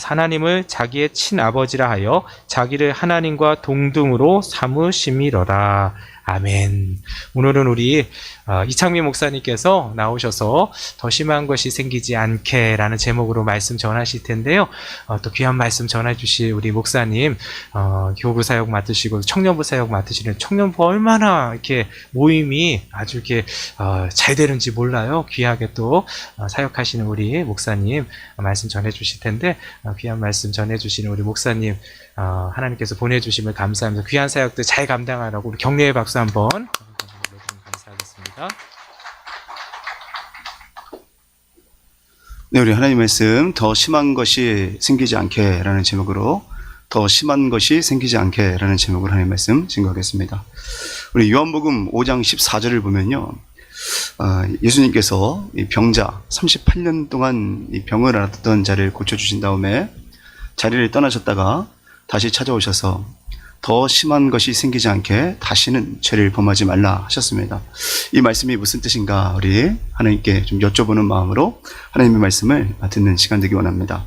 하나님을 자기의 친아버지라 하여 자기를 하나님과 동등으로 삼으심이로라. 아멘. 오늘은 우리 이창민 목사님께서 나오셔서 더 심한 것이 생기지 않게 라는 제목으로 말씀 전하실 텐데요. 또 귀한 말씀 전해주실 우리 목사님, 교부 사역 맡으시고 청년부 사역 맡으시는 청년부 얼마나 이렇게 모임이 아주 이렇게 잘 되는지 몰라요. 귀하게 또 사역하시는 우리 목사님 말씀 전해주실 텐데, 귀한 말씀 전해주시는 우리 목사님 하나님께서 보내주심을 감사하면서 귀한 사역들 잘 감당하라고 우리 격려의 박수 한번 감사하겠습니다. 네, 우리 하나님 말씀 더 심한 것이 생기지 않게 라는 제목으로 더 심한 것이 생기지 않게 라는 제목으로 하나님 말씀 증거하겠습니다. 우리 요한복음 5장 14절을 보면요, 예수님께서 이 병자 38년 동안 이 병을 앓았던 자를 고쳐주신 다음에 자리를 떠나셨다가 다시 찾아오셔서 더 심한 것이 생기지 않게 다시는 죄를 범하지 말라 하셨습니다. 이 말씀이 무슨 뜻인가 우리 하나님께 좀 여쭤보는 마음으로 하나님의 말씀을 듣는 시간 되기 원합니다.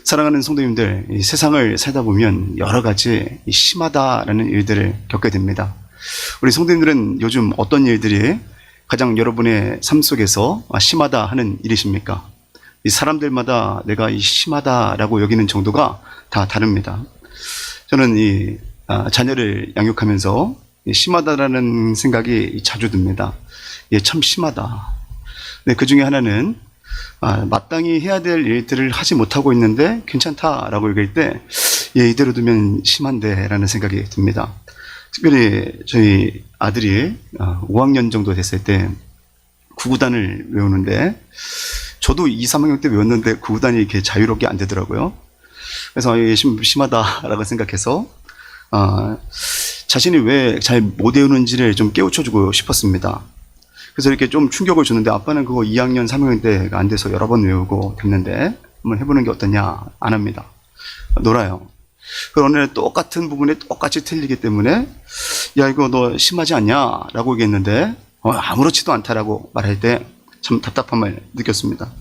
사랑하는 성도님들, 이 세상을 살다 보면 여러 가지 심하다라는 일들을 겪게 됩니다. 우리 성도님들은 요즘 어떤 일들이 가장 여러분의 삶 속에서 심하다 하는 일이십니까? 이 사람들마다 내가 이 심하다라고 여기는 정도가 다 다릅니다. 저는 이 자녀를 양육하면서 심하다라는 생각이 자주 듭니다. 예, 참 심하다. 네, 그 중에 하나는 마땅히 해야 될 일들을 하지 못하고 있는데 괜찮다라고 얘기할 때, 예, 이대로 두면 심한데 라는 생각이 듭니다. 특별히 저희 아들이 5학년 정도 됐을 때 구구단을 외우는데, 저도 2, 3학년 때 외웠는데 구구단이 이렇게 자유롭게 안 되더라고요. 그래서 심하다라고 생각해서 자신이 왜 잘 못 외우는지를 좀 깨우쳐주고 싶었습니다. 그래서 이렇게 좀 충격을 줬는데, 아빠는 그거 2학년, 3학년 때가 안 돼서 여러 번 외우고 됐는데 한번 해보는 게 어떠냐? 안 합니다. 놀아요. 그러나 오늘 똑같은 부분에 똑같이 틀리기 때문에 야, 이거 너 심하지 않냐? 라고 얘기했는데 아무렇지도 않다라고 말할 때 참 답답함을 느꼈습니다.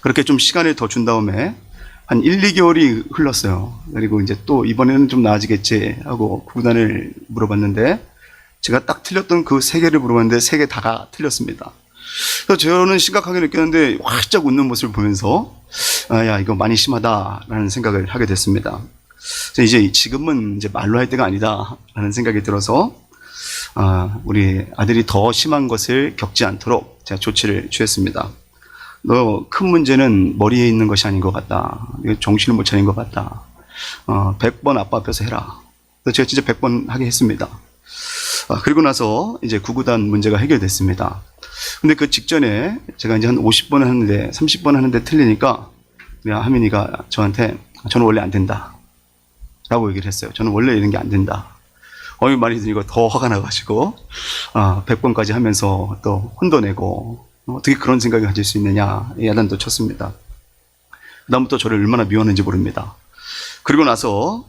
그렇게 좀 시간을 더 준 다음에 한 1, 2개월이 흘렀어요. 그리고 이제 또 이번에는 좀 나아지겠지 하고 구구단을 물어봤는데, 제가 딱 틀렸던 그 3개를 물어봤는데 3개 다가 틀렸습니다. 그래서 저는 심각하게 느꼈는데 활짝 웃는 모습을 보면서 야, 이거 많이 심하다라는 생각을 하게 됐습니다. 이제 지금은 이제 말로 할 때가 아니다라는 생각이 들어서 우리 아들이 더 심한 것을 겪지 않도록 제가 조치를 취했습니다. 너 큰 문제는 머리에 있는 것이 아닌 것 같다. 정신을 못 차린 것 같다. 100번 아빠 앞에서 해라. 그래서 제가 진짜 100번 하게 했습니다. 그리고 나서 이제 구구단 문제가 해결됐습니다. 근데 그 직전에 제가 이제 한 50번 하는데 30번 하는데 틀리니까 하민이가 저한테 저는 원래 안 된다 라고 얘기를 했어요. 저는 원래 이런 게 안 된다. 많이 들으니까 더 화가 나가지고 100번까지 하면서 또 혼도 내고 어떻게 그런 생각을 가질 수 있느냐 야단도 쳤습니다. 그다음부터 저를 얼마나 미웠는지 모릅니다. 그리고 나서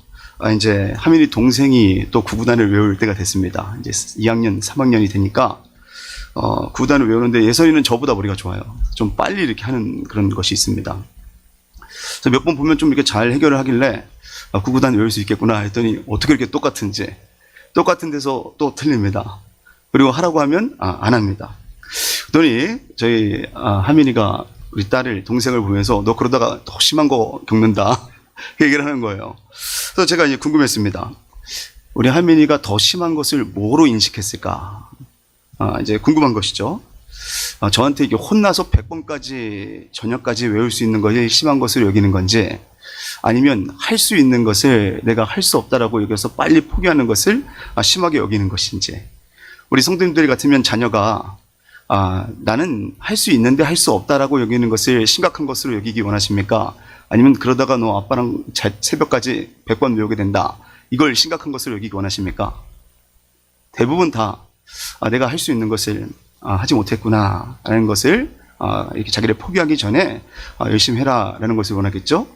이제 하민이 동생이 또 구구단을 외울 때가 됐습니다. 이제 2학년, 3학년이 되니까 구구단을 외우는데 예선이는 저보다 머리가 좋아요. 좀 빨리 이렇게 하는 그런 것이 있습니다. 그래서 몇 번 보면 좀 이렇게 잘 해결을 하길래 구구단 외울 수 있겠구나 했더니 어떻게 이렇게 똑같은지, 똑같은 데서 또 틀립니다. 그리고 하라고 하면 안 합니다. 그러더니 저희 하민이가 우리 딸을, 동생을 보면서 너 그러다가 더 심한 거 겪는다 그 얘기를 하는 거예요. 그래서 제가 이제 궁금했습니다. 우리 하민이가 더 심한 것을 뭐로 인식했을까? 이제 궁금한 것이죠. 저한테 이게 혼나서 100번까지 저녁까지 외울 수 있는 것이 심한 것을 여기는 건지, 아니면 할 수 있는 것을 내가 할 수 없다라고 여겨서 빨리 포기하는 것을 심하게 여기는 것인지. 우리 성도님들 같으면 자녀가 나는 할 수 있는데 할 수 없다라고 여기는 것을 심각한 것으로 여기기 원하십니까? 아니면 그러다가 너 아빠랑 새벽까지 100번 외우게 된다, 이걸 심각한 것으로 여기기 원하십니까? 대부분 다 내가 할 수 있는 것을 하지 못했구나 라는 것을 이렇게 자기를 포기하기 전에 열심히 해라 라는 것을 원하겠죠.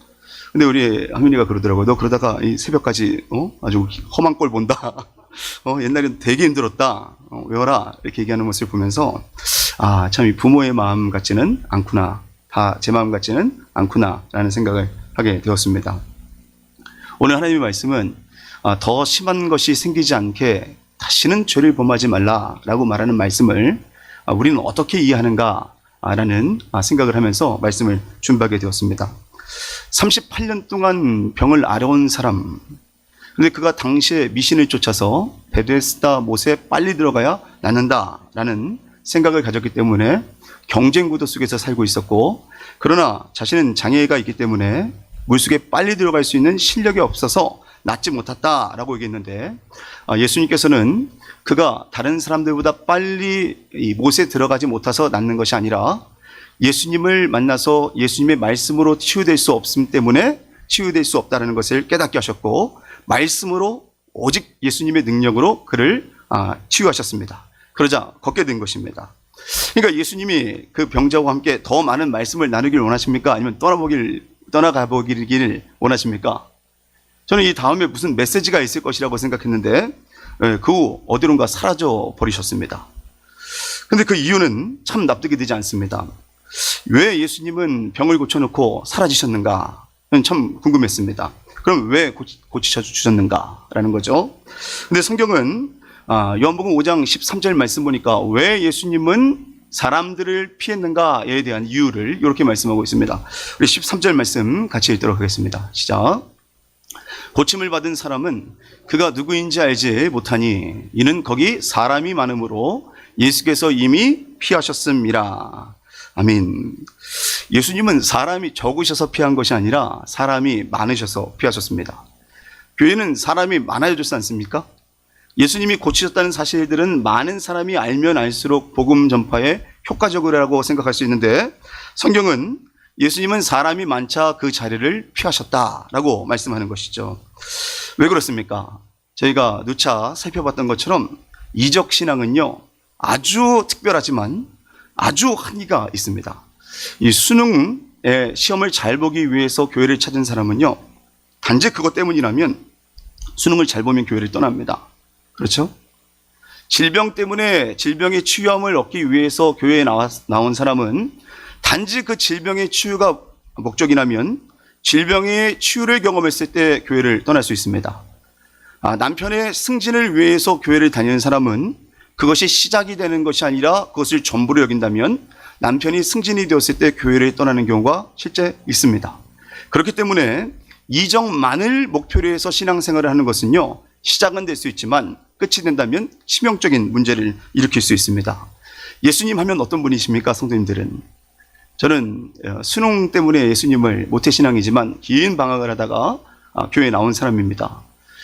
근데 우리 하민이가 그러더라고요. 너 그러다가 이 새벽까지 아주 험한 꼴 본다. 옛날엔 되게 힘들었다. 외워라. 이렇게 얘기하는 모습을 보면서 참 이 부모의 마음 같지는 않구나. 다 제 마음 같지는 않구나라는 생각을 하게 되었습니다. 오늘 하나님의 말씀은 더 심한 것이 생기지 않게 다시는 죄를 범하지 말라라고 말하는 말씀을 우리는 어떻게 이해하는가라는 생각을 하면서 말씀을 준비하게 되었습니다. 38년 동안 병을 앓아온 사람, 근데 그가 당시에 미신을 쫓아서 베데스다 못에 빨리 들어가야 낫는다라는 생각을 가졌기 때문에 경쟁 구도 속에서 살고 있었고, 그러나 자신은 장애가 있기 때문에 물속에 빨리 들어갈 수 있는 실력이 없어서 낫지 못했다라고 얘기했는데, 예수님께서는 그가 다른 사람들보다 빨리 이 못에 들어가지 못해서 낫는 것이 아니라 예수님을 만나서 예수님의 말씀으로 치유될 수 없음 때문에 치유될 수 없다는 것을 깨닫게 하셨고, 말씀으로 오직 예수님의 능력으로 그를 치유하셨습니다. 그러자 걷게 된 것입니다. 그러니까 예수님이 그 병자와 함께 더 많은 말씀을 나누길 원하십니까? 아니면 떠나가 보기를 원하십니까? 저는 이 다음에 무슨 메시지가 있을 것이라고 생각했는데 그 후 어디론가 사라져 버리셨습니다. 근데 그 이유는 참 납득이 되지 않습니다. 왜 예수님은 병을 고쳐놓고 사라지셨는가? 참 궁금했습니다. 그럼 왜 고치셔 주셨는가라는 거죠. 근데 성경은 요한복음 5장 13절 말씀 보니까 왜 예수님은 사람들을 피했는가에 대한 이유를 이렇게 말씀하고 있습니다. 우리 13절 말씀 같이 읽도록 하겠습니다. 시작. 고침을 받은 사람은 그가 누구인지 알지 못하니 이는 거기 사람이 많으므로 예수께서 이미 피하셨음이라. 아멘. 예수님은 사람이 적으셔서 피한 것이 아니라 사람이 많으셔서 피하셨습니다. 교회는 사람이 많아졌지 않습니까? 예수님이 고치셨다는 사실들은 많은 사람이 알면 알수록 복음 전파에 효과적이라고 생각할 수 있는데, 성경은 예수님은 사람이 많자 그 자리를 피하셨다라고 말씀하는 것이죠. 왜 그렇습니까? 저희가 누차 살펴봤던 것처럼 이적 신앙은요, 아주 특별하지만 아주 한계가 있습니다. 이 수능의 시험을 잘 보기 위해서 교회를 찾은 사람은요, 단지 그것 때문이라면 수능을 잘 보면 교회를 떠납니다. 그렇죠? 질병 때문에 질병의 치유함을 얻기 위해서 교회에 나온 사람은 단지 그 질병의 치유가 목적이라면 질병의 치유를 경험했을 때 교회를 떠날 수 있습니다. 남편의 승진을 위해서 교회를 다니는 사람은 그것이 시작이 되는 것이 아니라 그것을 전부로 여긴다면 남편이 승진이 되었을 때 교회를 떠나는 경우가 실제 있습니다. 그렇기 때문에 이적만을 목표로 해서 신앙생활을 하는 것은요, 시작은 될 수 있지만 끝이 된다면 치명적인 문제를 일으킬 수 있습니다. 예수님 하면 어떤 분이십니까, 성도님들은? 저는 수능 때문에 예수님을 모태신앙이지만 긴 방학을 하다가 교회에 나온 사람입니다.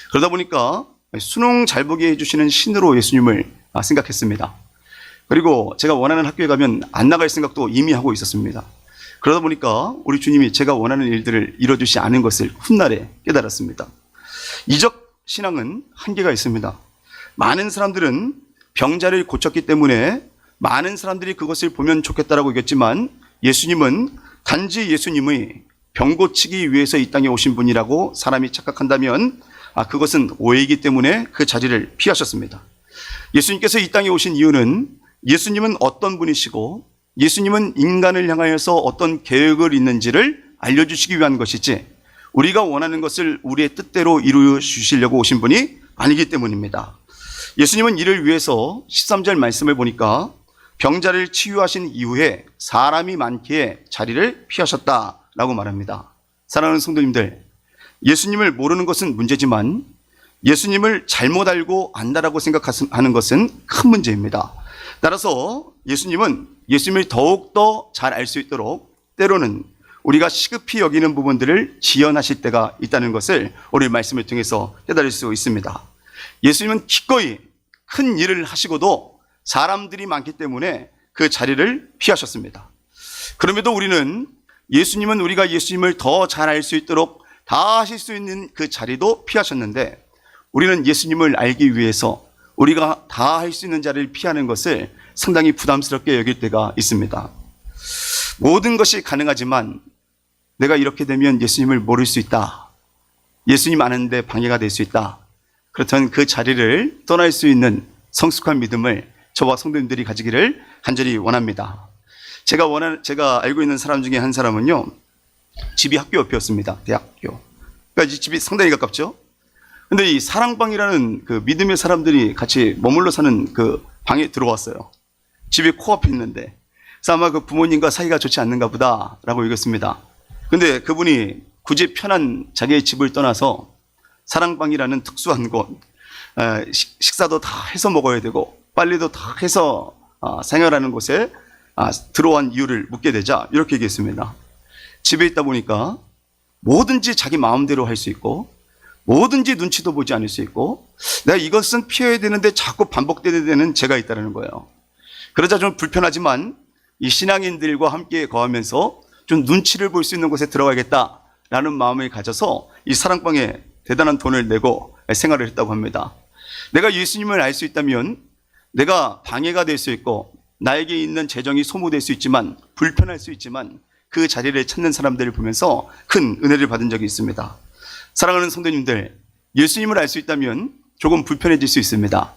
그러다 보니까 수능 잘 보게 해주시는 신으로 예수님을 생각했습니다. 그리고 제가 원하는 학교에 가면 안 나갈 생각도 이미 하고 있었습니다. 그러다 보니까 우리 주님이 제가 원하는 일들을 이뤄주지 않은 것을 훗날에 깨달았습니다. 이적 신앙은 한계가 있습니다. 많은 사람들은 병자를 고쳤기 때문에 많은 사람들이 그것을 보면 좋겠다라고 얘기했지만, 예수님은 단지 예수님의 병 고치기 위해서 이 땅에 오신 분이라고 사람이 착각한다면 그것은 오해이기 때문에 그 자리를 피하셨습니다. 예수님께서 이 땅에 오신 이유는 예수님은 어떤 분이시고 예수님은 인간을 향하여서 어떤 계획을 있는지를 알려주시기 위한 것이지, 우리가 원하는 것을 우리의 뜻대로 이루어 주시려고 오신 분이 아니기 때문입니다. 예수님은 이를 위해서 13절 말씀을 보니까 병자를 치유하신 이후에 사람이 많기에 자리를 피하셨다라고 말합니다. 사랑하는 성도님들, 예수님을 모르는 것은 문제지만 예수님을 잘못 알고 안다라고 생각하는 것은 큰 문제입니다. 따라서 예수님은 예수님을 더욱더 잘 알 수 있도록 때로는 우리가 시급히 여기는 부분들을 지연하실 때가 있다는 것을 오늘 말씀을 통해서 깨달을 수 있습니다. 예수님은 기꺼이 큰 일을 하시고도 사람들이 많기 때문에 그 자리를 피하셨습니다. 그럼에도 우리는 예수님은 우리가 예수님을 더 잘 알 수 있도록 다 하실 수 있는 그 자리도 피하셨는데, 우리는 예수님을 알기 위해서 우리가 다 할 수 있는 자리를 피하는 것을 상당히 부담스럽게 여길 때가 있습니다. 모든 것이 가능하지만 내가 이렇게 되면 예수님을 모를 수 있다, 예수님 아는데 방해가 될 수 있다, 그렇다면 그 자리를 떠날 수 있는 성숙한 믿음을 저와 성도님들이 가지기를 간절히 원합니다. 제가 알고 있는 사람 중에 한 사람은요, 집이 학교 옆이었습니다. 대학교. 그러니까 이 집이 상당히 가깝죠. 근데 이 사랑방이라는 그 믿음의 사람들이 같이 머물러 사는 그 방에 들어왔어요. 집이 코앞에 있는데. 그래서 아마 그 부모님과 사이가 좋지 않는가 보다라고 여겼습니다. 근데 그분이 굳이 편한 자기의 집을 떠나서 사랑방이라는 특수한 곳, 식사도 다 해서 먹어야 되고 빨래도 다 해서 생활하는 곳에 들어온 이유를 묻게 되자 이렇게 얘기했습니다. 집에 있다 보니까 뭐든지 자기 마음대로 할 수 있고 뭐든지 눈치도 보지 않을 수 있고 내가 이것은 피해야 되는데 자꾸 반복되게 되는 제가 있다는 거예요. 그러자 좀 불편하지만 이 신앙인들과 함께 거하면서 좀 눈치를 볼 수 있는 곳에 들어가야겠다라는 마음을 가져서 이 사랑방에 대단한 돈을 내고 생활을 했다고 합니다. 내가 예수님을 알 수 있다면 내가 방해가 될 수 있고 나에게 있는 재정이 소모될 수 있지만 불편할 수 있지만 그 자리를 찾는 사람들을 보면서 큰 은혜를 받은 적이 있습니다. 사랑하는 성도님들, 예수님을 알 수 있다면 조금 불편해질 수 있습니다.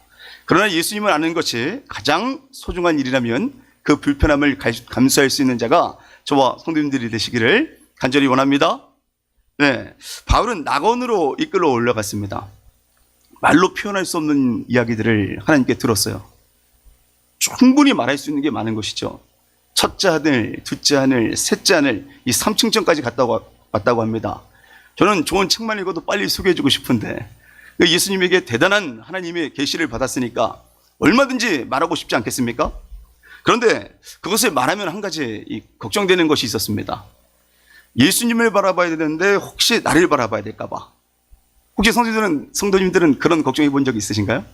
그러나 예수님을 아는 것이 가장 소중한 일이라면 그 불편함을 감수할 수 있는 자가 저와 성도님들이 되시기를 간절히 원합니다. 네, 바울은 낙원으로 이끌어 올라갔습니다. 말로 표현할 수 없는 이야기들을 하나님께 들었어요. 충분히 말할 수 있는 게 많은 것이죠. 첫째 하늘, 둘째 하늘, 셋째 하늘, 이 3층전까지 왔다고 합니다. 저는 좋은 책만 읽어도 빨리 소개해주고 싶은데 예수님에게 대단한 하나님의 계시를 받았으니까 얼마든지 말하고 싶지 않겠습니까? 그런데 그것을 말하면 한 가지 걱정되는 것이 있었습니다. 예수님을 바라봐야 되는데 혹시 나를 바라봐야 될까 봐. 혹시 성도님들은 그런 걱정해 본 적 있으신가요?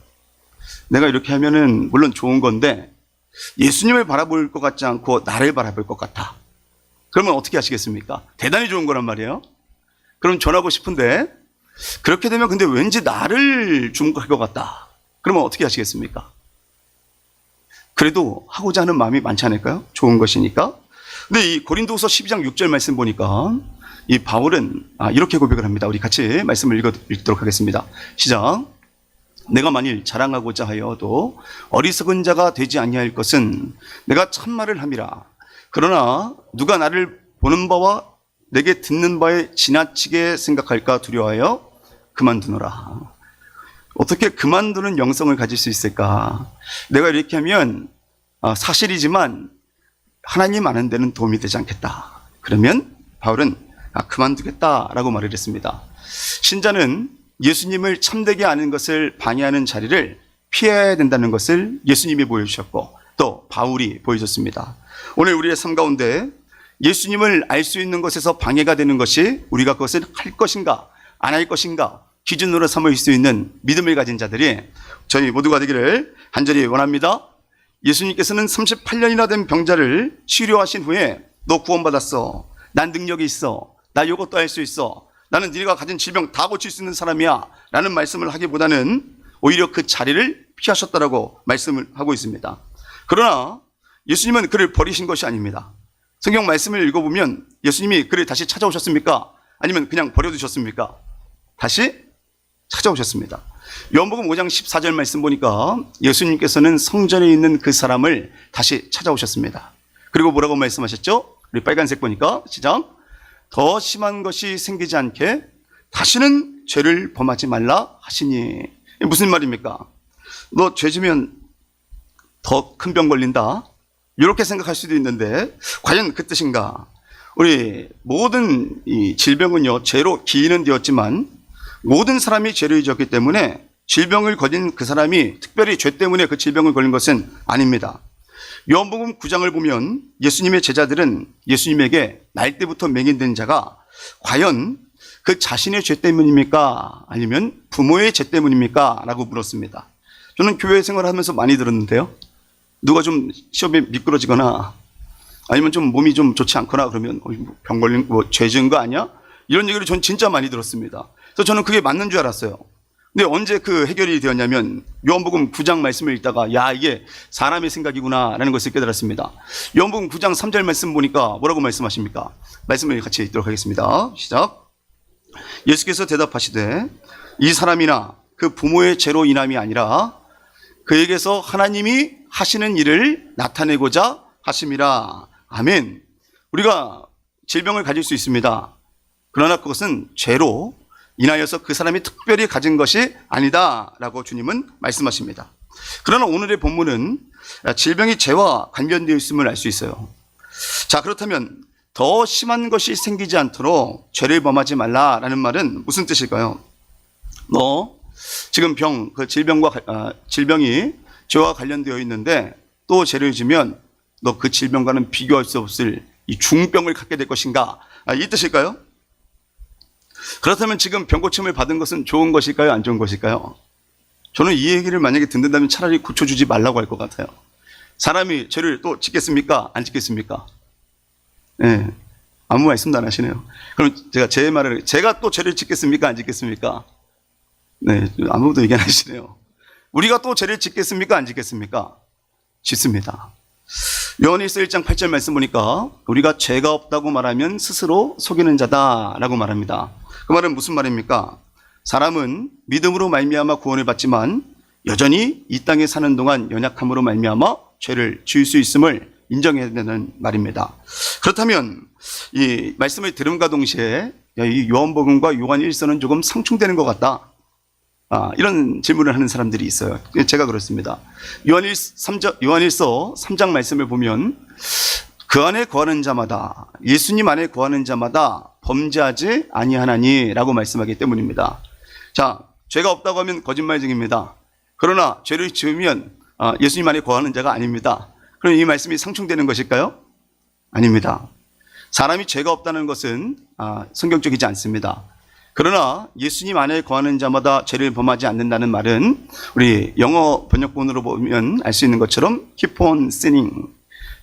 내가 이렇게 하면은 물론 좋은 건데 예수님을 바라볼 것 같지 않고 나를 바라볼 것 같아. 그러면 어떻게 하시겠습니까? 대단히 좋은 거란 말이에요. 그럼 전하고 싶은데 그렇게 되면 근데 왠지 나를 주목할 것 같다. 그러면 어떻게 하시겠습니까? 그래도 하고자 하는 마음이 많지 않을까요? 좋은 것이니까. 근데 이 고린도후서 12장 6절 말씀 보니까 이 바울은 이렇게 고백을 합니다. 우리 같이 말씀을 읽도록 하겠습니다. 시작. 내가 만일 자랑하고자 하여도 어리석은 자가 되지 아니할 것은 내가 참말을 함이라. 그러나 누가 나를 보는 바와 내게 듣는 바에 지나치게 생각할까 두려워하여 그만두노라. 어떻게 그만두는 영성을 가질 수 있을까? 내가 이렇게 하면 사실이지만 하나님 아는 데는 도움이 되지 않겠다. 그러면 바울은 그만두겠다라고 말을 했습니다. 신자는 예수님을 참되게 아는 것을 방해하는 자리를 피해야 된다는 것을 예수님이 보여주셨고 또 바울이 보여줬습니다. 오늘 우리의 삶 가운데 예수님을 알 수 있는 것에서 방해가 되는 것이 우리가 그것을 할 것인가 안 할 것인가 기준으로 삼을 수 있는 믿음을 가진 자들이 저희 모두가 되기를 간절히 원합니다. 예수님께서는 38년이나 된 병자를 치료하신 후에 너 구원받았어. 난 능력이 있어. 나 이것도 할 수 있어. 나는 네가 가진 질병 다 고칠 수 있는 사람이야 라는 말씀을 하기보다는 오히려 그 자리를 피하셨다라고 말씀을 하고 있습니다. 그러나 예수님은 그를 버리신 것이 아닙니다. 성경 말씀을 읽어보면 예수님이 그를 다시 찾아오셨습니까? 아니면 그냥 버려두셨습니까? 다시 찾아오셨습니다. 요한복음 5장 14절 말씀 보니까 예수님께서는 성전에 있는 그 사람을 다시 찾아오셨습니다. 그리고 뭐라고 말씀하셨죠? 우리 빨간색 보니까 시작. 더 심한 것이 생기지 않게 다시는 죄를 범하지 말라 하시니. 무슨 말입니까? 너 죄 지면 더 큰 병 걸린다. 이렇게 생각할 수도 있는데 과연 그 뜻인가? 우리 모든 이 질병은요 죄로 기인은 되었지만 모든 사람이 죄를 지었기 때문에 질병을 걸린 그 사람이 특별히 죄 때문에 그 질병을 걸린 것은 아닙니다. 요한복음 9장을 보면 예수님의 제자들은 예수님에게 날 때부터 맹인된 자가 과연 그 자신의 죄 때문입니까? 아니면 부모의 죄 때문입니까? 라고 물었습니다. 저는 교회 생활하면서 많이 들었는데요. 누가 좀 시험에 미끄러지거나 아니면 좀 몸이 좀 좋지 않거나 그러면 병 걸린 죄 지은 거 아니야? 이런 얘기를 전 진짜 많이 들었습니다. 그래서 저는 그게 맞는 줄 알았어요. 근데 언제 그 해결이 되었냐면 요한복음 9장 말씀을 읽다가 야 이게 사람의 생각이구나 라는 것을 깨달았습니다. 요한복음 9장 3절 말씀 보니까 뭐라고 말씀하십니까? 말씀을 같이 읽도록 하겠습니다. 시작. 예수께서 대답하시되 이 사람이나 그 부모의 죄로 인함이 아니라 그에게서 하나님이 하시는 일을 나타내고자 하심이라. 아멘. 우리가 질병을 가질 수 있습니다. 그러나 그것은 죄로 인하여서 그 사람이 특별히 가진 것이 아니다라고 주님은 말씀하십니다. 그러나 오늘의 본문은 질병이 죄와 관련되어 있음을 알 수 있어요. 자, 그렇다면 더 심한 것이 생기지 않도록 죄를 범하지 말라라는 말은 무슨 뜻일까요? 너 지금 질병이 죄와 관련되어 있는데 또 죄를 지면 너 그 질병과는 비교할 수 없을 이 중병을 갖게 될 것인가? 이 뜻일까요? 그렇다면 지금 병고침을 받은 것은 좋은 것일까요? 안 좋은 것일까요? 저는 이 얘기를 만약에 듣는다면 차라리 고쳐주지 말라고 할 것 같아요. 사람이 죄를 또 짓겠습니까? 안 짓겠습니까? 네, 아무 말씀도 안 하시네요. 그럼 제가 또 죄를 짓겠습니까? 안 짓겠습니까? 네, 아무도 얘기 안 하시네요. 우리가 또 죄를 짓겠습니까? 안 짓겠습니까? 짓습니다. 요한일서 1장 8절 말씀 보니까 우리가 죄가 없다고 말하면 스스로 속이는 자다라고 말합니다. 그 말은 무슨 말입니까? 사람은 믿음으로 말미암아 구원을 받지만 여전히 이 땅에 사는 동안 연약함으로 말미암아 죄를 지을 수 있음을 인정해야 되는 말입니다. 그렇다면 이 말씀을 들음과 동시에 이 요한복음과 요한일서는 조금 상충되는 것 같다. 이런 질문을 하는 사람들이 있어요. 제가 그렇습니다. 요한일서 3장 말씀을 보면 그 안에 거하는 자마다, 예수님 안에 거하는 자마다 범죄하지 아니하나니라고 말씀하기 때문입니다. 자, 죄가 없다고 하면 거짓말쟁입니다. 그러나 죄를 지으면 예수님 안에 거하는 자가 아닙니다. 그럼 이 말씀이 상충되는 것일까요? 아닙니다. 사람이 죄가 없다는 것은 성경적이지 않습니다. 그러나 예수님 안에 거하는 자마다 죄를 범하지 않는다는 말은 우리 영어 번역본으로 보면 알 수 있는 것처럼 keep on sinning,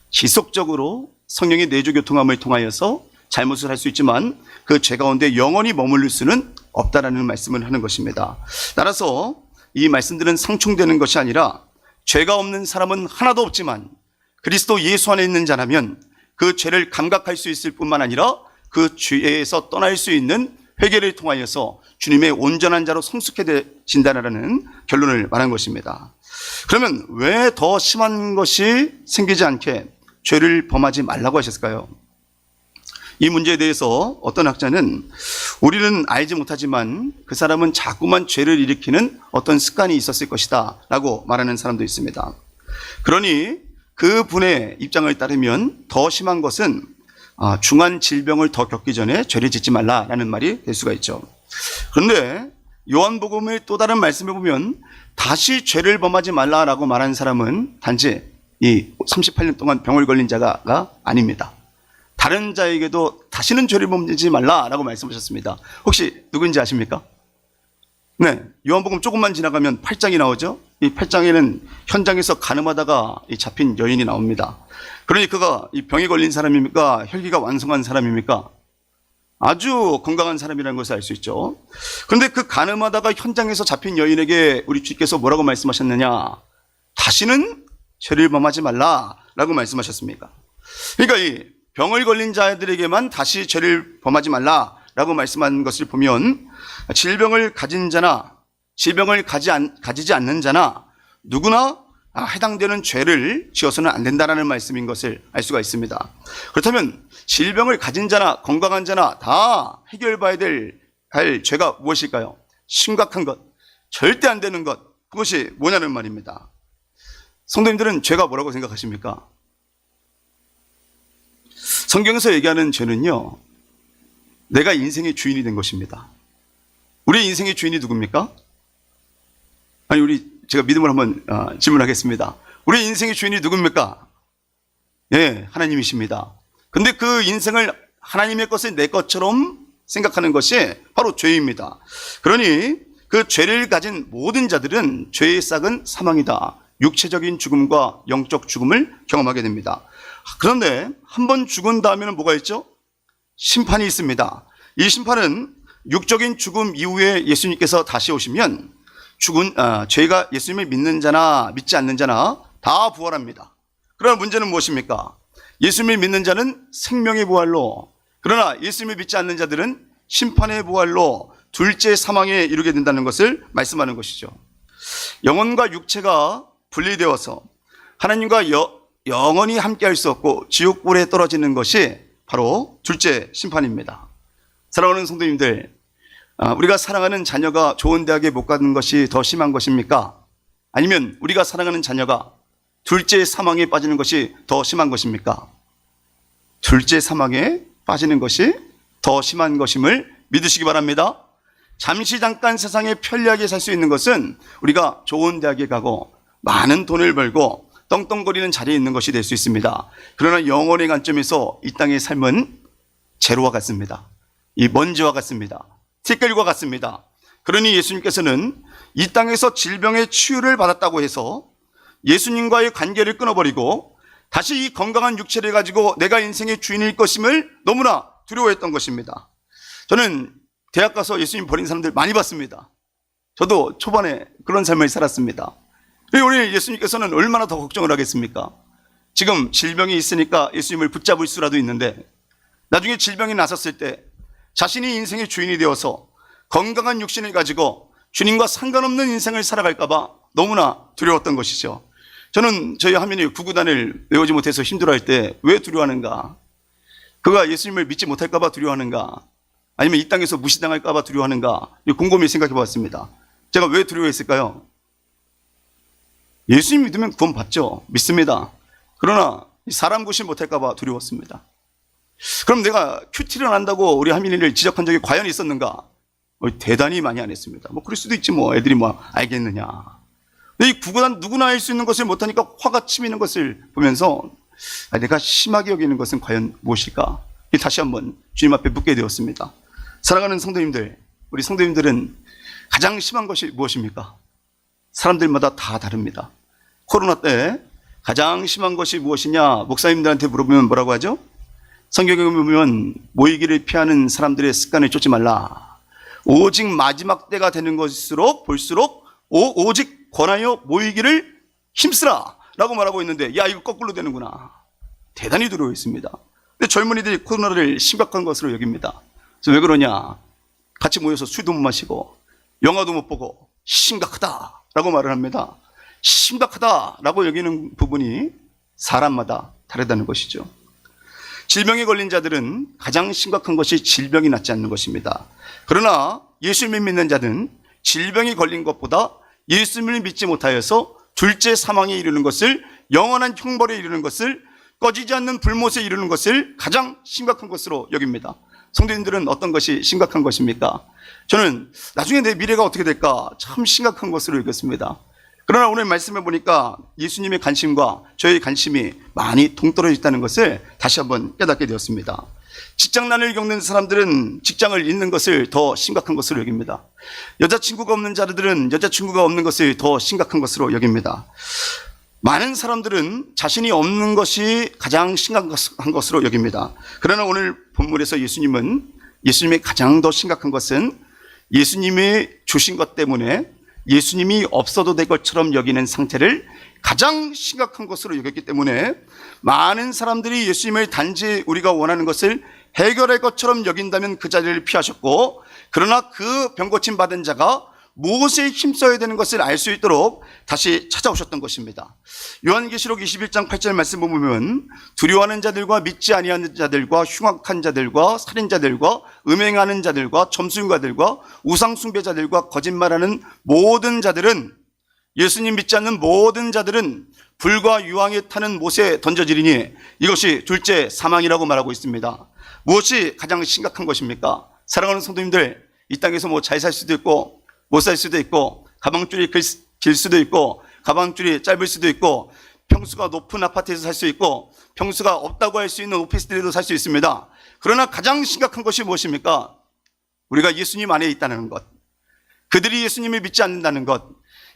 지속적으로 성령의 내주교통함을 통하여서 잘못을 할 수 있지만 그 죄 가운데 영원히 머무를 수는 없다라는 말씀을 하는 것입니다. 따라서 이 말씀들은 상충되는 것이 아니라 죄가 없는 사람은 하나도 없지만 그리스도 예수 안에 있는 자라면 그 죄를 감각할 수 있을 뿐만 아니라 그 죄에서 떠날 수 있는 회개를 통하여서 주님의 온전한 자로 성숙해진다라는 결론을 말한 것입니다. 그러면 왜 더 심한 것이 생기지 않게 죄를 범하지 말라고 하셨을까요? 이 문제에 대해서 어떤 학자는 우리는 알지 못하지만 그 사람은 자꾸만 죄를 일으키는 어떤 습관이 있었을 것이다 라고 말하는 사람도 있습니다. 그러니 그 분의 입장을 따르면 더 심한 것은 중한 질병을 더 겪기 전에 죄를 짓지 말라라는 말이 될 수가 있죠. 그런데 요한복음의 또 다른 말씀을 보면 다시 죄를 범하지 말라라고 말하는 사람은 단지 이 38년 동안 병을 걸린 자가 아닙니다. 다른 자에게도 다시는 죄를 범하지 말라라고 말씀하셨습니다. 혹시 누구인지 아십니까? 네, 요한복음 조금만 지나가면 8장이 나오죠. 이 8장에는 현장에서 간음하다가 잡힌 여인이 나옵니다. 그러니 그가 이 병에 걸린 사람입니까? 혈기가 완성한 사람입니까? 아주 건강한 사람이라는 것을 알 수 있죠. 그런데 그 간음하다가 현장에서 잡힌 여인에게 우리 주께서 뭐라고 말씀하셨느냐? 다시는 죄를 범하지 말라라고 말씀하셨습니까? 그러니까 이 병을 걸린 자들에게만 다시 죄를 범하지 말라라고 말씀한 것을 보면 질병을 가진 자나 질병을 가지지 않는 자나 누구나 해당되는 죄를 지어서는 안 된다라는 말씀인 것을 알 수가 있습니다. 그렇다면 질병을 가진 자나 건강한 자나 다 해결받아야 할 죄가 무엇일까요? 심각한 것, 절대 안 되는 것, 그것이 뭐냐는 말입니다. 성도님들은 죄가 뭐라고 생각하십니까? 성경에서 얘기하는 죄는요, 내가 인생의 주인이 된 것입니다. 우리 인생의 주인이 누굽니까? 제가 믿음을 한번 질문하겠습니다. 우리 인생의 주인이 누굽니까? 예, 하나님이십니다. 근데 그 인생을 하나님의 것을 내 것처럼 생각하는 것이 바로 죄입니다. 그러니 그 죄를 가진 모든 자들은 죄의 싹은 사망이다. 육체적인 죽음과 영적 죽음을 경험하게 됩니다. 그런데 한번 죽은 다음에는 뭐가 있죠? 심판이 있습니다. 이 심판은 육적인 죽음 이후에 예수님께서 다시 오시면 죄가 예수님을 믿는 자나 믿지 않는 자나 다 부활합니다. 그러나 문제는 무엇입니까? 예수님을 믿는 자는 생명의 부활로, 그러나 예수님을 믿지 않는 자들은 심판의 부활로 둘째 사망에 이르게 된다는 것을 말씀하는 것이죠. 영혼과 육체가 분리되어서 하나님과 영원히 함께할 수 없고 지옥불에 떨어지는 것이 바로 둘째 심판입니다. 사랑하는 성도님들, 우리가 사랑하는 자녀가 좋은 대학에 못 가는 것이 더 심한 것입니까? 아니면 우리가 사랑하는 자녀가 둘째 사망에 빠지는 것이 더 심한 것입니까? 둘째 사망에 빠지는 것이 더 심한 것임을 믿으시기 바랍니다. 잠시 잠깐 세상에 편리하게 살 수 있는 것은 우리가 좋은 대학에 가고 많은 돈을 벌고 떵떵거리는 자리에 있는 것이 될 수 있습니다. 그러나 영혼의 관점에서 이 땅의 삶은 제로와 같습니다. 이 먼지와 같습니다. 티끌과 같습니다. 그러니 예수님께서는 이 땅에서 질병의 치유를 받았다고 해서 예수님과의 관계를 끊어버리고 다시 이 건강한 육체를 가지고 내가 인생의 주인일 것임을 너무나 두려워했던 것입니다. 저는 대학 가서 예수님 버린 사람들 많이 봤습니다. 저도 초반에 그런 삶을 살았습니다. 그리고 우리 예수님께서는 얼마나 더 걱정을 하겠습니까? 지금 질병이 있으니까 예수님을 붙잡을 수라도 있는데 나중에 질병이 나섰을 때 자신이 인생의 주인이 되어서 건강한 육신을 가지고 주님과 상관없는 인생을 살아갈까 봐 너무나 두려웠던 것이죠. 저는 저희 화면이 구구단을 외우지 못해서 힘들어할 때 왜 두려워하는가? 그가 예수님을 믿지 못할까 봐 두려워하는가? 아니면 이 땅에서 무시당할까 봐 두려워하는가? 곰곰이 생각해 봤습니다. 제가 왜 두려워했을까요? 예수님 믿으면 구원 받죠. 믿습니다. 그러나 사람 구실 못할까 봐 두려웠습니다. 그럼 내가 큐티를 한다고 우리 하민이를 지적한 적이 과연 있었는가? 대단히 많이 안 했습니다. 그럴 수도 있지 애들이 알겠느냐. 근데 이 구구단 누구나 할 수 있는 것을 못하니까 화가 치미는 것을 보면서 내가 심하게 여기는 것은 과연 무엇일까? 다시 한번 주님 앞에 묻게 되었습니다. 사랑하는 성도님들, 우리 성도님들은 가장 심한 것이 무엇입니까? 사람들마다 다 다릅니다. 코로나 때 가장 심한 것이 무엇이냐? 목사님들한테 물어보면 뭐라고 하죠? 성경에 보면 모이기를 피하는 사람들의 습관을 쫓지 말라. 오직 마지막 때가 되는 것일수록 볼수록 오직 권하여 모이기를 힘쓰라 라고 말하고 있는데 이거 거꾸로 되는구나. 대단히 두려워했습니다. 근데 젊은이들이 코로나를 심각한 것으로 여깁니다. 그래서 왜 그러냐? 같이 모여서 술도 못 마시고 영화도 못 보고 심각하다라고 말을 합니다. 심각하다라고 여기는 부분이 사람마다 다르다는 것이죠. 질병에 걸린 자들은 가장 심각한 것이 질병이 낫지 않는 것입니다. 그러나 예수님을 믿는 자는 질병이 걸린 것보다 예수님을 믿지 못하여서 둘째 사망에 이르는 것을, 영원한 형벌에 이르는 것을, 꺼지지 않는 불못에 이르는 것을 가장 심각한 것으로 여깁니다. 성도님들은 어떤 것이 심각한 것입니까? 저는 나중에 내 미래가 어떻게 될까 참 심각한 것으로 여겼습니다. 그러나 오늘 말씀해 보니까 예수님의 관심과 저의 관심이 많이 동떨어져 있다는 것을 다시 한번 깨닫게 되었습니다. 직장난을 겪는 사람들은 직장을 잃는 것을 더 심각한 것으로 여깁니다. 여자친구가 없는 자들은 여자친구가 없는 것을 더 심각한 것으로 여깁니다. 많은 사람들은 자신이 없는 것이 가장 심각한 것으로 여깁니다. 그러나 오늘 본문에서 예수님의 가장 더 심각한 것은 예수님이 주신 것 때문에 예수님이 없어도 될 것처럼 여기는 상태를 가장 심각한 것으로 여겼기 때문에 많은 사람들이 예수님을 단지 우리가 원하는 것을 해결할 것처럼 여긴다면 그 자리를 피하셨고, 그러나 그 병고침 받은 자가 무엇에 힘써야 되는 것을 알 수 있도록 다시 찾아오셨던 것입니다. 요한계시록 21장 8절 말씀 보면 두려워하는 자들과 믿지 아니하는 자들과 흉악한 자들과 살인자들과 음행하는 자들과 점술가들과 우상숭배자들과 거짓말하는 모든 자들은, 예수님 믿지 않는 모든 자들은 불과 유황에 타는 못에 던져지리니 이것이 둘째 사망이라고 말하고 있습니다. 무엇이 가장 심각한 것입니까? 사랑하는 성도님들, 이 땅에서 잘 살 수도 있고 못 살 수도 있고, 가방줄이 길 수도 있고, 가방줄이 짧을 수도 있고, 평수가 높은 아파트에서 살 수 있고, 평수가 없다고 할 수 있는 오피스텔에도 살 수 있습니다. 그러나 가장 심각한 것이 무엇입니까? 우리가 예수님 안에 있다는 것, 그들이 예수님을 믿지 않는다는 것,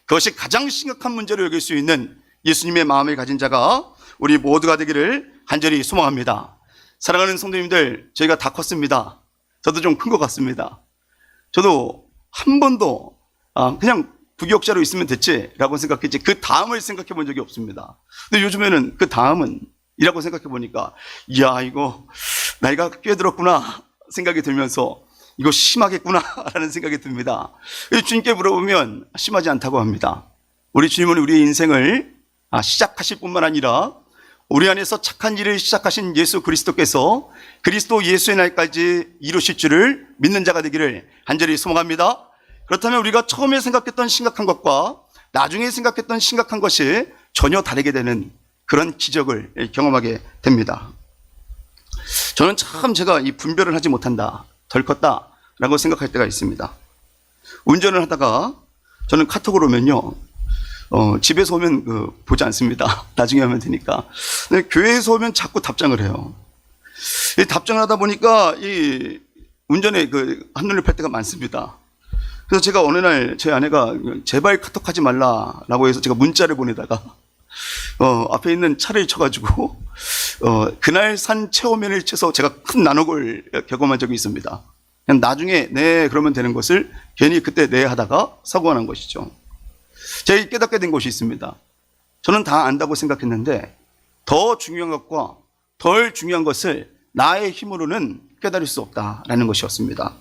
그것이 가장 심각한 문제로 여길 수 있는 예수님의 마음을 가진 자가 우리 모두가 되기를 간절히 소망합니다. 사랑하는 성도님들, 저희가 다 컸습니다. 저도 좀 큰 것 같습니다. 저도 한 번도 그냥 부교육자로 있으면 됐지라고 생각했지 그 다음을 생각해 본 적이 없습니다. 근데 요즘에는 그 다음은 이라고 생각해 보니까 이거 나이가 꽤 들었구나 생각이 들면서 이거 심하겠구나 라는 생각이 듭니다. 주님께 물어보면 심하지 않다고 합니다. 우리 주님은 우리의 인생을 시작하실 뿐만 아니라 우리 안에서 착한 일을 시작하신 예수 그리스도께서 그리스도 예수의 날까지 이루실 줄을 믿는 자가 되기를 간절히 소망합니다. 그렇다면 우리가 처음에 생각했던 심각한 것과 나중에 생각했던 심각한 것이 전혀 다르게 되는 그런 기적을 경험하게 됩니다. 저는 참 제가 이 분별을 하지 못한다, 덜 컸다라고 생각할 때가 있습니다. 운전을 하다가 저는 카톡으로 오면요, 집에서 오면 보지 않습니다. 나중에 하면 되니까. 근데 교회에서 오면 자꾸 답장을 해요. 이 답장을 하다 보니까 이 운전에 한눈을 팔 때가 많습니다. 그래서 제가 어느 날 제 아내가 제발 카톡하지 말라라고 해서 제가 문자를 보내다가 앞에 있는 차를 쳐가지고 그날 산 체험면을 쳐서 제가 큰 난혹을 경험한 적이 있습니다. 그냥 나중에 네 그러면 되는 것을 괜히 그때 네 하다가 사고가 난 것이죠. 제가 깨닫게 된 것이 있습니다. 저는 다 안다고 생각했는데 더 중요한 것과 덜 중요한 것을 나의 힘으로는 깨달을 수 없다라는 것이었습니다.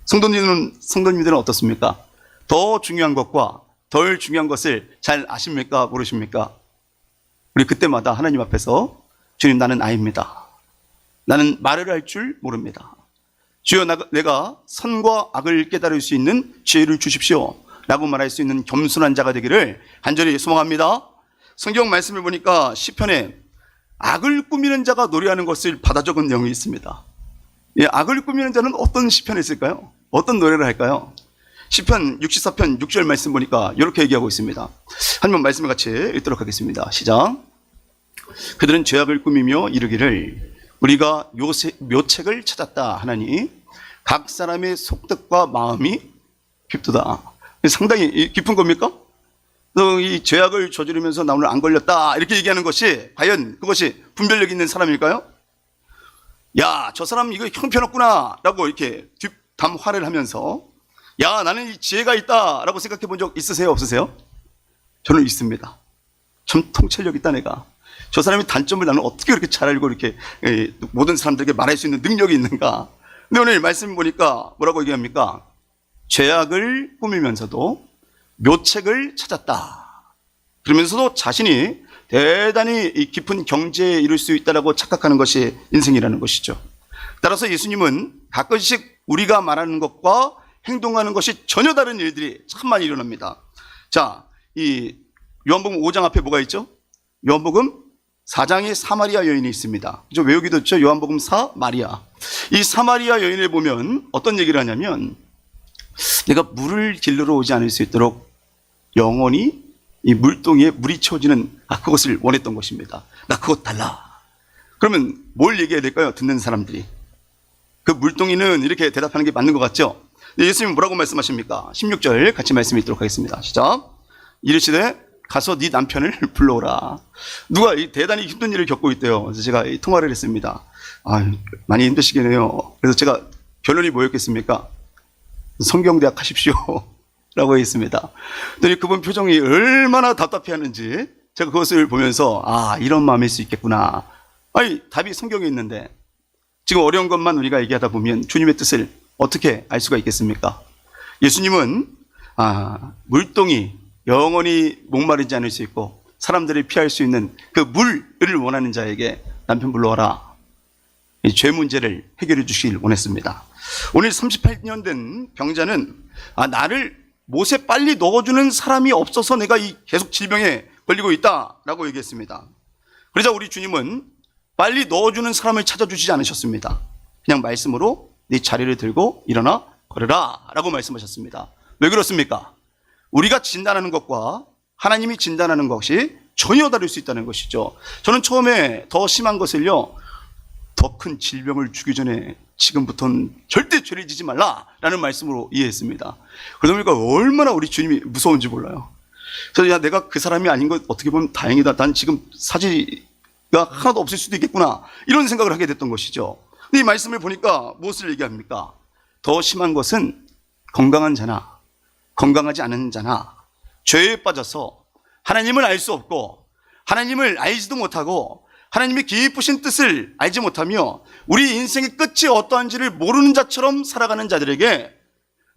성도님들은 어떻습니까? 더 중요한 것과 덜 중요한 것을 잘 아십니까? 모르십니까? 우리 그때마다 하나님 앞에서 주님, 나는 아입니다. 나는 말을 할 줄 모릅니다. 주여, 내가 선과 악을 깨달을 수 있는 지혜를 주십시오 라고 말할 수 있는 겸손한 자가 되기를 간절히 소망합니다. 성경 말씀을 보니까 시편에 악을 꾸미는 자가 노래하는 것을 받아 적은 내용이 있습니다. 예, 악을 꾸미는 자는 어떤 시편에 있을까요? 어떤 노래를 할까요? 시편 64편 6절 말씀 보니까 이렇게 얘기하고 있습니다. 한번 말씀을 같이 읽도록 하겠습니다. 시작. 그들은 죄악을 꾸미며 이르기를 우리가 묘책을 찾았다 하나니 각 사람의 속뜻과 마음이 깊도다. 상당히 깊은 겁니까? 이 죄악을 저지르면서 나 오늘 안 걸렸다 이렇게 얘기하는 것이 과연 그것이 분별력 있는 사람일까요? 야, 저 사람 이거 형편없구나 라고 이렇게 뒷담화를 하면서 야, 나는 이 지혜가 있다 라고 생각해 본 적 있으세요? 없으세요? 저는 있습니다. 참 통찰력 있다 내가. 저 사람의 단점을 나는 어떻게 그렇게 잘 알고 이렇게 모든 사람들에게 말할 수 있는 능력이 있는가. 근데 오늘 말씀 보니까 뭐라고 얘기합니까? 죄악을 꾸미면서도 묘책을 찾았다. 그러면서도 자신이 대단히 깊은 경지에 이룰 수 있다고 착각하는 것이 인생이라는 것이죠. 따라서 예수님은 가끔씩 우리가 말하는 것과 행동하는 것이 전혀 다른 일들이 참 많이 일어납니다. 자, 이 요한복음 5장 앞에 뭐가 있죠? 요한복음 4장에 사마리아 여인이 있습니다. 외우기도 했죠? 요한복음 4 마리아. 이 사마리아 여인을 보면 어떤 얘기를 하냐면 내가 물을 길러러 오지 않을 수 있도록 영원히 이 물동이에 물이 채워지는 그것을 원했던 것입니다. 나 그것 달라. 그러면 뭘 얘기해야 될까요? 듣는 사람들이. 그 물동이는 이렇게 대답하는 게 맞는 것 같죠? 예수님은 뭐라고 말씀하십니까? 16절 같이 말씀 읽도록 하겠습니다. 시작. 이르시되 가서 네 남편을 불러오라. 누가 대단히 힘든 일을 겪고 있대요. 그래서 제가 통화를 했습니다. 많이 힘드시겠네요. 그래서 제가 결론이 뭐였겠습니까? 성경대학 하십시오 라고 했습니다. 그랬더니 그분 표정이 얼마나 답답해하는지 제가 그것을 보면서 이런 마음일 수 있겠구나. 답이 성경에 있는데 지금 어려운 것만 우리가 얘기하다 보면 주님의 뜻을 어떻게 알 수가 있겠습니까? 예수님은 물동이 영원히 목마르지 않을 수 있고 사람들이 피할 수 있는 그 물을 원하는 자에게 남편 불러와라. 이 죄 문제를 해결해 주시길 원했습니다. 오늘 38년 된 병자는 나를 못에 빨리 넣어주는 사람이 없어서 내가 계속 질병에 걸리고 있다라고 얘기했습니다. 그러자 우리 주님은 빨리 넣어주는 사람을 찾아주시지 않으셨습니다. 그냥 말씀으로 네 자리를 들고 일어나 걸으라 라고 말씀하셨습니다. 왜 그렇습니까? 우리가 진단하는 것과 하나님이 진단하는 것이 전혀 다를 수 있다는 것이죠. 저는 처음에 더 심한 것을요, 더 큰 질병을 주기 전에 지금부터는 절대 죄를 지지 말라라는 말씀으로 이해했습니다. 그러다 보니까 얼마나 우리 주님이 무서운지 몰라요. 그래서 내가 그 사람이 아닌 것 어떻게 보면 다행이다. 난 지금 사지가 하나도 없을 수도 있겠구나. 이런 생각을 하게 됐던 것이죠. 근데 이 말씀을 보니까 무엇을 얘기합니까? 더 심한 것은 건강한 자나 건강하지 않은 자나 죄에 빠져서 하나님을 알 수 없고 하나님을 알지도 못하고 하나님의 깊으신 뜻을 알지 못하며 우리 인생의 끝이 어떠한지를 모르는 자처럼 살아가는 자들에게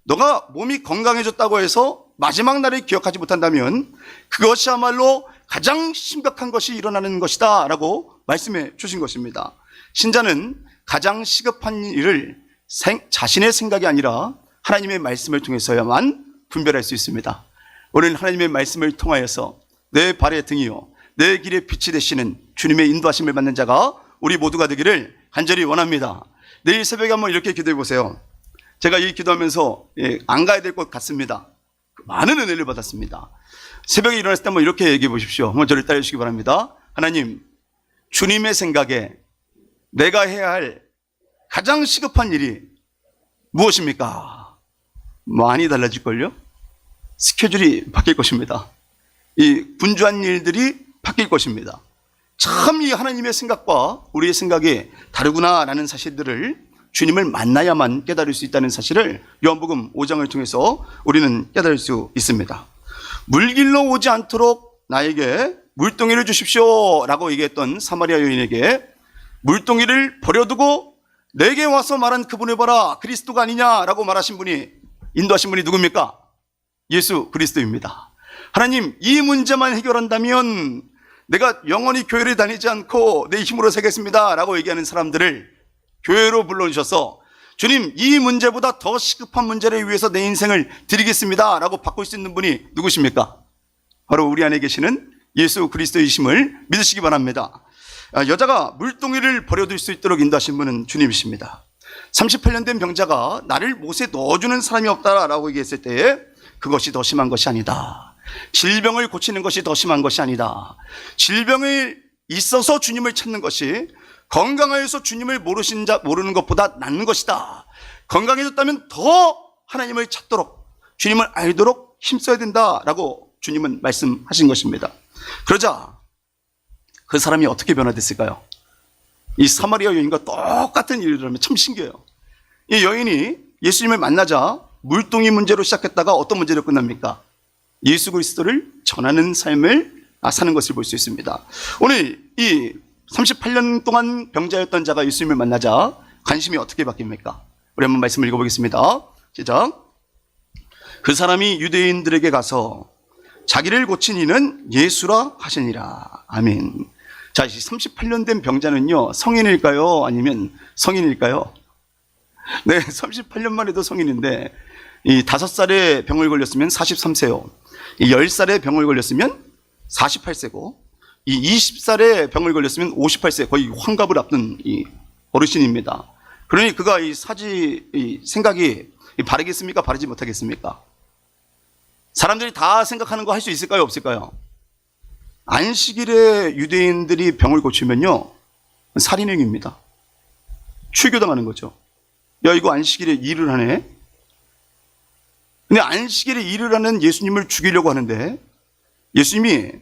너가 몸이 건강해졌다고 해서 마지막 날을 기억하지 못한다면 그것이야말로 가장 심각한 것이 일어나는 것이다 라고 말씀해 주신 것입니다. 신자는 가장 시급한 일을 자신의 생각이 아니라 하나님의 말씀을 통해서야만 분별할 수 있습니다. 우리는 하나님의 말씀을 통하여서 내 발의 등이요 내 길의 빛이 되시는 주님의 인도하심을 받는 자가 우리 모두가 되기를 간절히 원합니다. 내일 새벽에 한번 이렇게 기도해 보세요. 제가 이 기도하면서 안 가야 될 것 같습니다. 많은 은혜를 받았습니다. 새벽에 일어났을 때 한번 이렇게 얘기해 보십시오. 한번 저를 따르시기 바랍니다. 하나님, 주님의 생각에 내가 해야 할 가장 시급한 일이 무엇입니까? 많이 달라질걸요? 스케줄이 바뀔 것입니다. 이 분주한 일들이 바뀔 것입니다. 참 이 하나님의 생각과 우리의 생각이 다르구나라는 사실들을 주님을 만나야만 깨달을 수 있다는 사실을 요한복음 5장을 통해서 우리는 깨달을 수 있습니다. 물길로 오지 않도록 나에게 물동이를 주십시오 라고 얘기했던 사마리아 여인에게 물동이를 버려두고 내게 와서 말한 그분을 봐라 그리스도가 아니냐라고 말하신 분이 인도하신 분이 누굽니까? 예수 그리스도입니다. 하나님, 이 문제만 해결한다면 내가 영원히 교회를 다니지 않고 내 힘으로 살겠습니다 라고 얘기하는 사람들을 교회로 불러주셔서 주님, 이 문제보다 더 시급한 문제를 위해서 내 인생을 드리겠습니다 라고 바꿀 수 있는 분이 누구십니까? 바로 우리 안에 계시는 예수 그리스도이심을 믿으시기 바랍니다. 여자가 물동이를 버려둘 수 있도록 인도하신 분은 주님이십니다. 38년 된 병자가 나를 못에 넣어주는 사람이 없다라고 얘기했을 때에 그것이 더 심한 것이 아니다. 질병을 고치는 것이 더 심한 것이 아니다. 질병이 있어서 주님을 찾는 것이 건강하여서 주님을 모르는 것보다 낫는 것이다. 건강해졌다면 더 하나님을 찾도록 주님을 알도록 힘써야 된다라고 주님은 말씀하신 것입니다. 그러자 그 사람이 어떻게 변화됐을까요? 이 사마리아 여인과 똑같은 일을 하면 참 신기해요. 이 여인이 예수님을 만나자 물동이 문제로 시작했다가 어떤 문제로 끝납니까? 예수 그리스도를 전하는 삶을 사는 것을 볼 수 있습니다. 오늘 이 38년 동안 병자였던 자가 예수님을 만나자 관심이 어떻게 바뀝니까? 우리 한번 말씀을 읽어보겠습니다. 시작. 그 사람이 유대인들에게 가서 자기를 고친 이는 예수라 하시니라. 아멘. 자, 38년 된 병자는요, 성인일까요? 아니면 성인일까요? 네, 38년만 해도 성인인데, 이 5살에 병을 걸렸으면 43세요. 이 10살에 병을 걸렸으면 48세고, 이 20살에 병을 걸렸으면 58세, 거의 환갑을 앞둔 이 어르신입니다. 그러니 그가 이 생각이 바르겠습니까? 바르지 못하겠습니까? 사람들이 다 생각하는 거 할 수 있을까요? 없을까요? 안식일에 유대인들이 병을 고치면요, 살인행위입니다. 출교당하는 거죠. 야, 이거 안식일에 일을 하네? 근데 안식일에 일을 하는 예수님을 죽이려고 하는데, 예수님이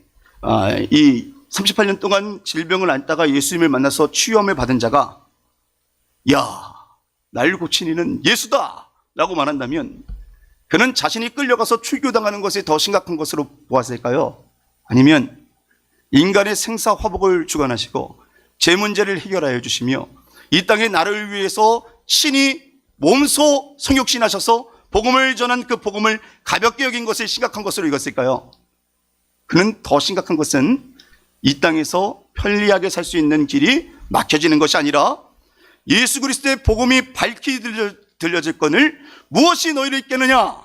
이 38년 동안 질병을 앓다가 예수님을 만나서 치유함을 받은 자가, 야, 날 고친 이는 예수다 라고 말한다면 그는 자신이 끌려가서 출교당하는 것이 더 심각한 것으로 보았을까요? 아니면 인간의 생사화복을 주관하시고 제 문제를 해결하여 주시며 이 땅에 나를 위해서 친히 몸소 성육신하셔서 복음을 전한 그 복음을 가볍게 여긴 것을 심각한 것으로 여겼을까요? 그는 더 심각한 것은 이 땅에서 편리하게 살 수 있는 길이 막혀지는 것이 아니라 예수 그리스도의 복음이 밝히 들려질 건을 무엇이 너희를 깨느냐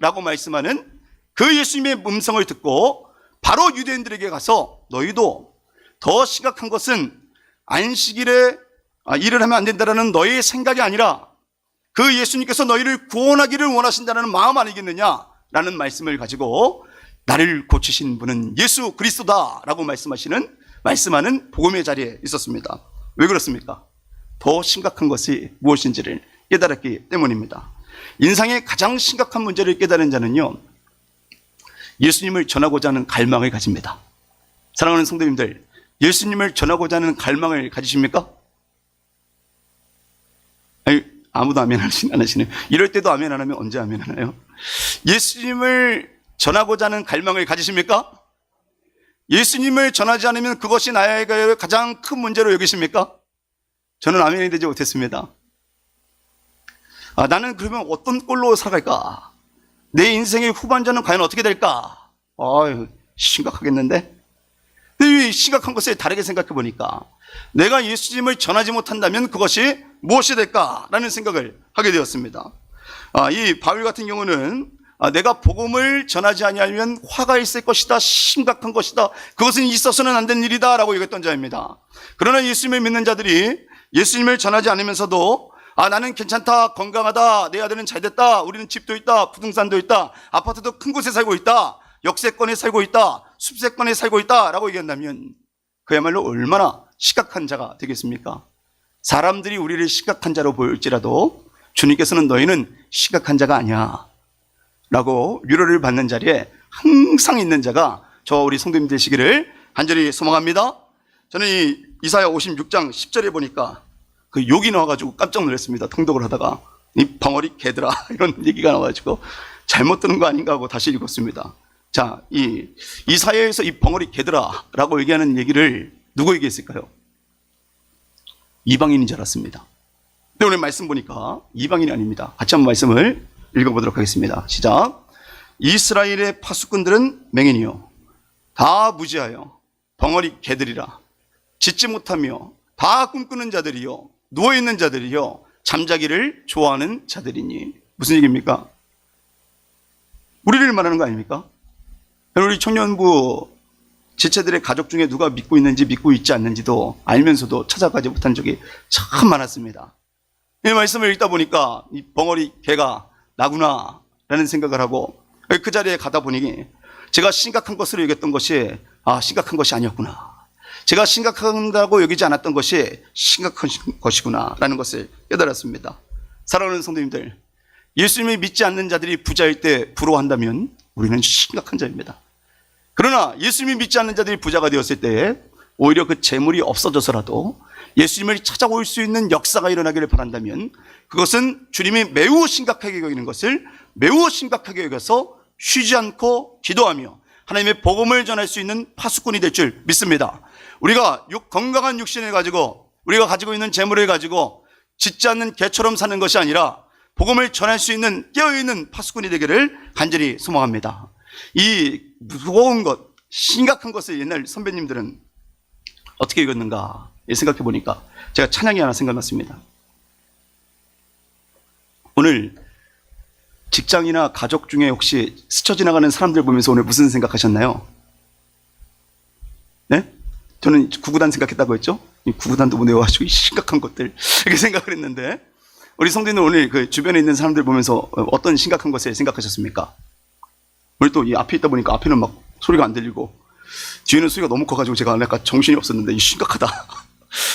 라고 말씀하는 그 예수님의 음성을 듣고 바로 유대인들에게 가서 너희도 더 심각한 것은 안식일에 일을 하면 안 된다는 너희의 생각이 아니라 그 예수님께서 너희를 구원하기를 원하신다는 마음 아니겠느냐라는 말씀을 가지고 나를 고치신 분은 예수 그리스도다라고 말씀하는 복음의 자리에 있었습니다. 왜 그렇습니까? 더 심각한 것이 무엇인지를 깨달았기 때문입니다. 인생의 가장 심각한 문제를 깨달은 자는요, 예수님을 전하고자 하는 갈망을 가집니다. 사랑하는 성도님들, 예수님을 전하고자 하는 갈망을 가지십니까? 아니, 아무도 아멘 안 하시네요. 이럴 때도 아멘 안 하면 언제 아멘 하나요? 예수님을 전하고자 하는 갈망을 가지십니까? 예수님을 전하지 않으면 그것이 나에게 가장 큰 문제로 여기십니까? 저는 아멘이 되지 못했습니다. 나는 그러면 어떤 꼴로 살아갈까? 내 인생의 후반전은 과연 어떻게 될까? 심각하겠는데? 근데 이 심각한 것을 다르게 생각해 보니까 내가 예수님을 전하지 못한다면 그것이 무엇이 될까라는 생각을 하게 되었습니다. 이 바울 같은 경우는 내가 복음을 전하지 아니하면 화가 있을 것이다, 심각한 것이다, 그것은 있어서는 안 된 일이다 라고 얘기했던 자입니다. 그러나 예수님을 믿는 자들이 예수님을 전하지 않으면서도 나는 괜찮다, 건강하다, 내 아들은 잘됐다, 우리는 집도 있다, 부동산도 있다, 아파트도 큰 곳에 살고 있다, 역세권에 살고 있다, 숲세권에 살고 있다 라고 얘기한다면 그야말로 얼마나 심각한 자가 되겠습니까? 사람들이 우리를 심각한 자로 보일지라도 주님께서는 너희는 심각한 자가 아니야 라고 위로를 받는 자리에 항상 있는 자가 저와 우리 성도님 되시기를 간절히 소망합니다. 저는 이 이사야 56장 10절에 보니까 그 욕이 나와가지고 깜짝 놀랐습니다. 통독을 하다가 이 벙어리 개들아 이런 얘기가 나와가지고 잘못 듣는 거 아닌가 하고 다시 읽었습니다. 자, 이 이사야에서 이 벙어리 개들아 라고 얘기하는 얘기를 누구 얘기했을까요? 이방인인 줄 알았습니다. 근데 오늘 말씀 보니까 이방인이 아닙니다. 같이 한번 말씀을 읽어보도록 하겠습니다. 시작. 이스라엘의 파수꾼들은 맹인이요 다 무지하여 벙어리 개들이라. 짓지 못하며 다 꿈꾸는 자들이요 누워있는 자들이요 잠자기를 좋아하는 자들이니. 무슨 얘기입니까? 우리를 말하는 거 아닙니까? 우리 청년부 지체들의 가족 중에 누가 믿고 있는지 믿고 있지 않는지도 알면서도 찾아가지 못한 적이 참 많았습니다. 이 말씀을 읽다 보니까 이 벙어리 개가 나구나 라는 생각을 하고 그 자리에 가다 보니 제가 심각한 것으로 여겼던 것이 심각한 것이 아니었구나, 제가 심각하다고 여기지 않았던 것이 심각한 것이구나 라는 것을 깨달았습니다. 사랑하는 성도님들, 예수님을 믿지 않는 자들이 부자일 때 부러워한다면 우리는 심각한 자입니다. 그러나 예수님을 믿지 않는 자들이 부자가 되었을 때 오히려 그 재물이 없어져서라도 예수님을 찾아올 수 있는 역사가 일어나기를 바란다면 그것은 주님이 매우 심각하게 여기는 것을 매우 심각하게 여겨서 쉬지 않고 기도하며 하나님의 복음을 전할 수 있는 파수꾼이 될 줄 믿습니다. 우리가 건강한 육신을 가지고 우리가 가지고 있는 재물을 가지고 짖지 않는 개처럼 사는 것이 아니라 복음을 전할 수 있는 깨어있는 파수꾼이 되기를 간절히 소망합니다. 이 무거운 것, 심각한 것을 옛날 선배님들은 어떻게 읽었는가 생각해 보니까 제가 찬양이 하나 생각났습니다. 오늘 직장이나 가족 중에 혹시 스쳐 지나가는 사람들 보면서 오늘 무슨 생각하셨나요? 네? 저는 구구단 생각했다고 했죠? 이 구구단도 못 외워가지고 심각한 것들 이렇게 생각을 했는데 우리 성도님들 오늘 그 주변에 있는 사람들 보면서 어떤 심각한 것을 생각하셨습니까? 오늘 또 이 앞에 있다 보니까 앞에는 막 소리가 안 들리고 뒤에는 소리가 너무 커가지고 제가 약간 정신이 없었는데 심각하다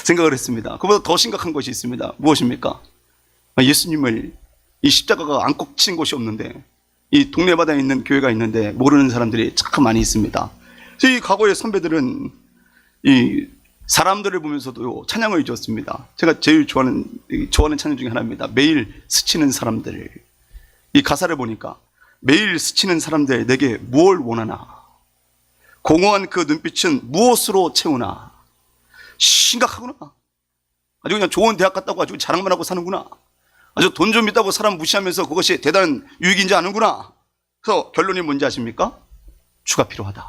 생각을 했습니다. 그보다 더 심각한 것이 있습니다. 무엇입니까? 예수님을 이 십자가가 안 꽂힌 곳이 없는데 이 동네마다 있는 교회가 있는데 모르는 사람들이 참 많이 있습니다. 그래서 이 과거의 선배들은 이 사람들을 보면서도 찬양을 지었습니다. 제가 제일 좋아하는 찬양 중에 하나입니다. 매일 스치는 사람들. 이 가사를 보니까 매일 스치는 사람들 내게 무엇을 원하나, 공허한 그 눈빛은 무엇으로 채우나. 심각하구나. 아주 그냥 좋은 대학 갔다고 아주 자랑만 하고 사는구나. 아주 돈 좀 있다고 사람 무시하면서 그것이 대단한 유익인지 아는구나. 그래서 결론이 뭔지 아십니까? 주가 필요하다.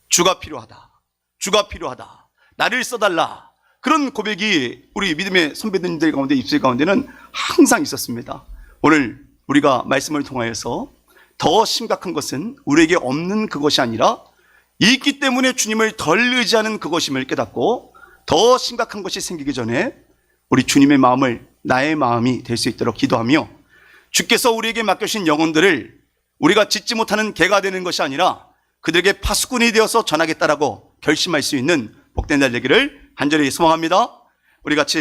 주가 필요하다. 주가 필요하다. 나를 써달라. 그런 고백이 우리 믿음의 선배님들 가운데 입술 가운데는 항상 있었습니다. 오늘 우리가 말씀을 통하여서 더 심각한 것은 우리에게 없는 그것이 아니라 있기 때문에 주님을 덜 의지하는 그것임을 깨닫고 더 심각한 것이 생기기 전에 우리 주님의 마음을 나의 마음이 될 수 있도록 기도하며 주께서 우리에게 맡겨주신 영혼들을 우리가 짓지 못하는 개가 되는 것이 아니라 그들에게 파수꾼이 되어서 전하겠다라고 결심할 수 있는 복된 날 되기를 간절히 소망합니다. 우리 같이